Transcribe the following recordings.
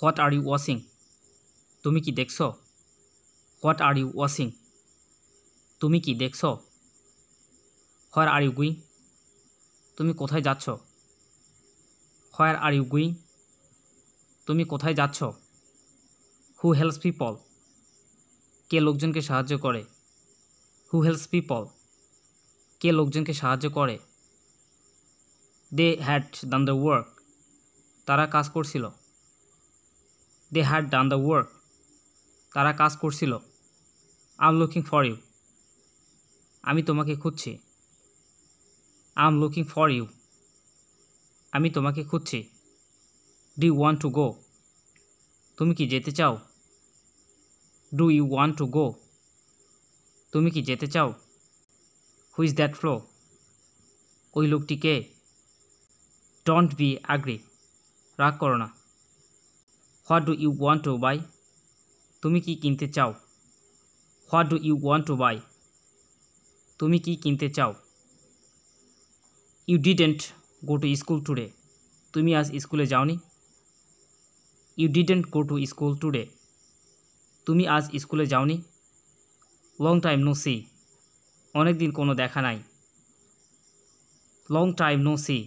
What are you watching? তুমি কি দেখছো? What are you watching? তুমি কি দেখছো? Where are you going? তুমি কোথায় যাচ্ছ? Where are you going? তুমি কোথায় যাচ্ছ? Who helps people? কে লোকজনকে সাহায্য করে? Who helps people? কে লোকজনকে সাহায্য করে? They had done the work? তারা কাজ করছিল। They had done the work? তারা কাজ করছিল। I am looking for you? আমি তোমাকে খুঁজছি। I am looking for you? আমি তোমাকে খুঁজছি। Do you want to go? তুমি কি যেতে চাও? Do you want to go? তুমি কি যেতে চাও? Who is that fellow? ওই লোকটি কে? Don't be angry? রাগ করো না। What do you want to buy? তুমি কি কিনতে চাও? What do you want to buy? তুমি কি কিনতে চাও? You didn't go to school today? তুমি আজ স্কুলে যাওনি? You didn't go to school today? তুমি আজ স্কুলে যাওনি? Long time no see? অনেক দিন কোনো দেখা নাই। Long time no see?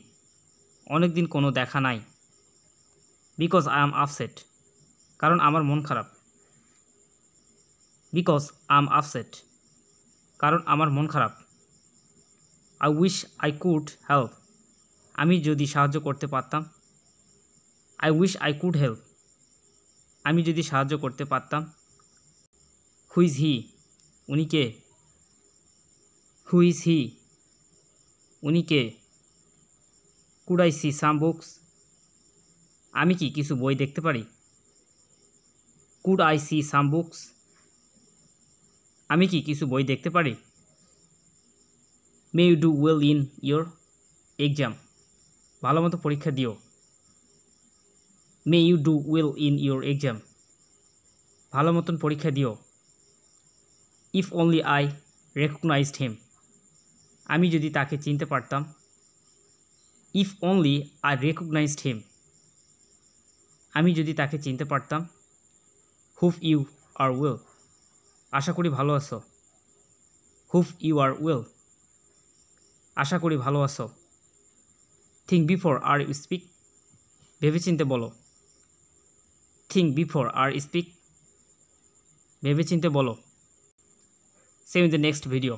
অনেক দিন কোনো দেখা নাই। Because I am upset? কারণ আমার মন খারাপ। Because I am upset? কারণ আমার মন খারাপ। I wish I could help? আমি যদি সাহায্য করতে পারতাম। I wish I could help? আমি যদি সাহায্য করতে পারতাম। Who is he? উনি কে? Who is he? উনি কে? Could I see some books? আমি কি কিছু বই দেখতে পারি? Could I see some books? আমি কি কিছু বই দেখতে পারি? May you do well in your exam? ভালো মতো পরীক্ষা দিও। May you do well in your exam? ভালো মতন পরীক্ষা দিও। If only I recognised him? আমি যদি তাকে চিনতে পারতাম। If only I recognised him? আমি যদি তাকে চিনতে পারতাম। Hope you are well? আশা করি ভালো আছো। Hope you are well? আশা করি ভালো আছো। Think before are you speak? ভেবেচিন্তে বলো। Think before are speak? ভেবেচিন্তে বলো। See you in the next video.